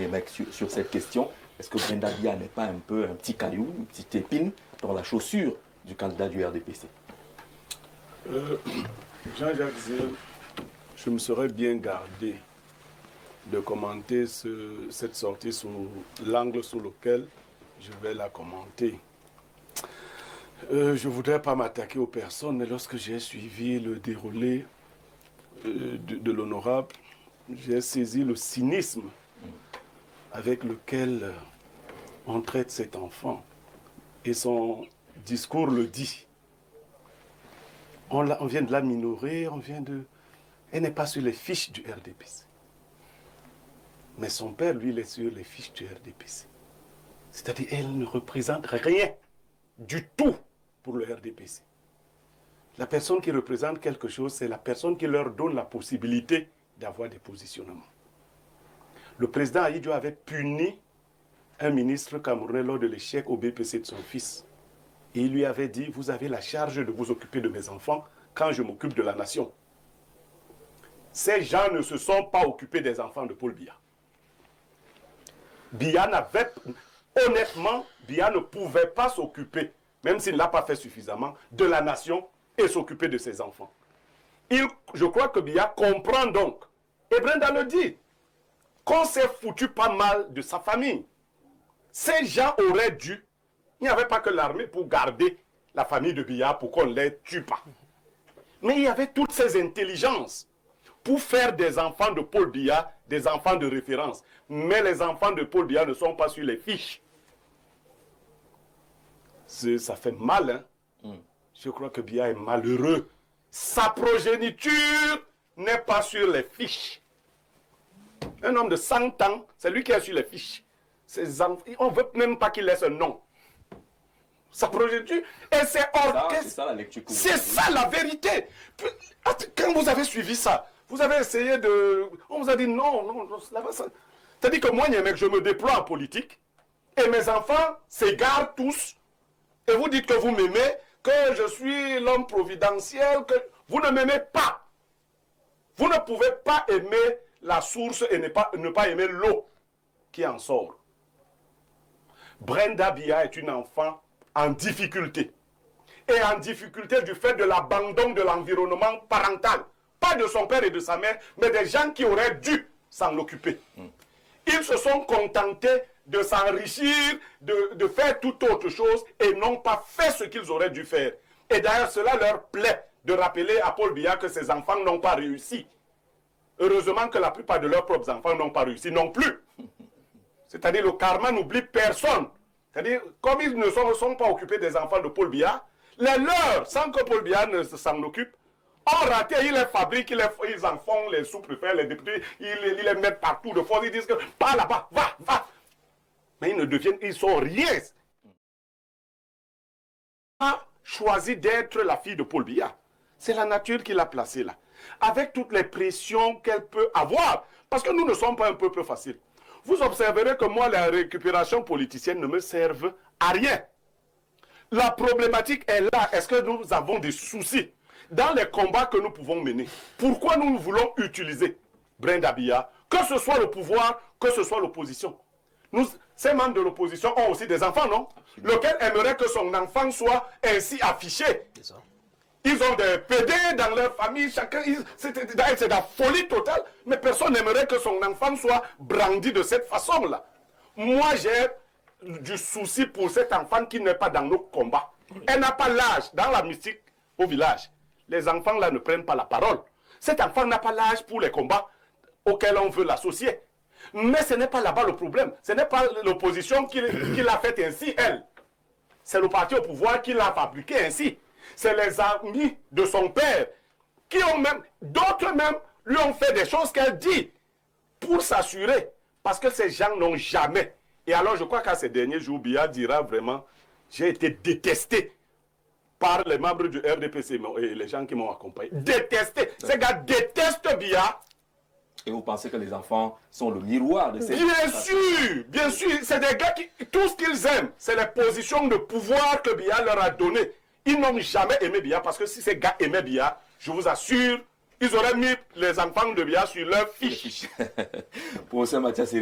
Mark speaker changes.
Speaker 1: Niemek sur cette question. Est-ce que Brenda Biya n'est pas un peu un petit caillou, une petite épine dans la chaussure du candidat du RDPC?
Speaker 2: Jean-Jacques Zell, je me serais bien gardé de commenter cette sortie sous l'angle sous lequel je vais la commenter. Je ne voudrais pas m'attaquer aux personnes, mais lorsque j'ai suivi le déroulé de l'honorable, j'ai saisi le cynisme avec lequel on traite cet enfant. Et son discours le dit. On vient de la minorer, elle n'est pas sur les fiches du RDPC. Mais son père, lui, il est sur les fiches du RDPC. C'est-à-dire elle ne représente rien du tout pour le RDPC. La personne qui représente quelque chose, c'est la personne qui leur donne la possibilité d'avoir des positionnements. Le président Ahidjo avait puni un ministre camerounais lors de l'échec au BPC de son fils. Et il lui avait dit, vous avez la charge de vous occuper de mes enfants quand je m'occupe de la nation. Ces gens ne se sont pas occupés des enfants de Paul Biya. Honnêtement, Biya ne pouvait pas s'occuper, même s'il ne l'a pas fait suffisamment, de la nation et s'occuper de ses enfants. Je crois que Biya comprend donc, et Brenda le dit, qu'on s'est foutu pas mal de sa famille. Ces gens auraient dû, il n'y avait pas que l'armée pour garder la famille de Biya pour qu'on ne les tue pas. Mais il y avait toutes ces intelligences pour faire des enfants de Paul Biya des enfants de référence. Mais les enfants de Paul Biya ne sont pas sur les fiches. Ça fait mal, hein? Je crois que Biya est malheureux. Sa progéniture n'est pas sur les fiches. Un homme de 100 ans, c'est lui qui est sur les fiches. On ne veut même pas qu'il laisse un nom. Sa progéniture, et c'est orchestre. C'est ça la lecture. C'est ça la vérité. Quand vous avez suivi ça, vous avez essayé de... On vous a dit non. C'est-à-dire que moi, mec, je me déploie en politique, et mes enfants s'égarent tous, et vous dites que vous m'aimez, que je suis l'homme providentiel, que vous ne m'aimez pas. Vous ne pouvez pas aimer la source et ne pas aimer l'eau qui en sort. Brenda Biya est une enfant en difficulté. Et en difficulté du fait de l'abandon de l'environnement parental. Pas de son père et de sa mère, mais des gens qui auraient dû s'en occuper. Ils se sont contentés de s'enrichir, de faire toute autre chose et n'ont pas fait ce qu'ils auraient dû faire. Et d'ailleurs, cela leur plaît de rappeler à Paul Biya que ses enfants n'ont pas réussi. Heureusement que la plupart de leurs propres enfants n'ont pas réussi non plus. C'est-à-dire le karma n'oublie personne. C'est-à-dire, comme ils ne sont pas occupés des enfants de Paul Biya, les leurs, sans que Paul Biya ne s'en occupe, ont raté, ils les fabriquent, ils en font les sous-préfets, les députés, ils les mettent partout de force, ils disent que, pas là-bas, va. Mais ils sont rien. A choisi d'être la fille de Paul Biya. C'est la nature qui l'a placée là. Avec toutes les pressions qu'elle peut avoir. Parce que nous ne sommes pas un peuple facile. Vous observerez que moi, la récupération politicienne ne me serve à rien. La problématique est là. Est-ce que nous avons des soucis dans les combats que nous pouvons mener? Pourquoi nous voulons utiliser Brenda Biya, que ce soit le pouvoir, que ce soit l'opposition? Ces membres de l'opposition ont aussi des enfants, non? Lequel aimerait que son enfant soit ainsi affiché? Ils ont des PD dans leur famille, chacun, c'est de la folie totale, mais personne n'aimerait que son enfant soit brandi de cette façon-là. Moi, j'ai du souci pour cet enfant qui n'est pas dans nos combats. Elle n'a pas l'âge, dans la mystique au village. Les enfants là ne prennent pas la parole. Cet enfant n'a pas l'âge pour les combats auxquels on veut l'associer. Mais ce n'est pas là-bas le problème. Ce n'est pas l'opposition qui l'a fait ainsi, elle. C'est le parti au pouvoir qui l'a fabriqué ainsi. C'est les amis de son père qui ont même, d'autres même, lui ont fait des choses qu'elle dit pour s'assurer. Parce que ces gens n'ont jamais. Et alors je crois qu'à ces derniers jours, Biya dira vraiment, j'ai été détesté par les membres du RDPC et les gens qui m'ont accompagné. Détesté. Ces gars détestent Biya.
Speaker 1: Et vous pensez que les enfants sont le miroir de ces...
Speaker 2: Bien sûr. C'est des gars qui, tout ce qu'ils aiment, c'est les positions de pouvoir que Biya leur a données. Ils n'ont jamais aimé Biya parce que si ces gars aimaient Biya, je vous assure, ils auraient mis les enfants de Biya sur leur fiche.
Speaker 1: Pour ça, Mathias, c'est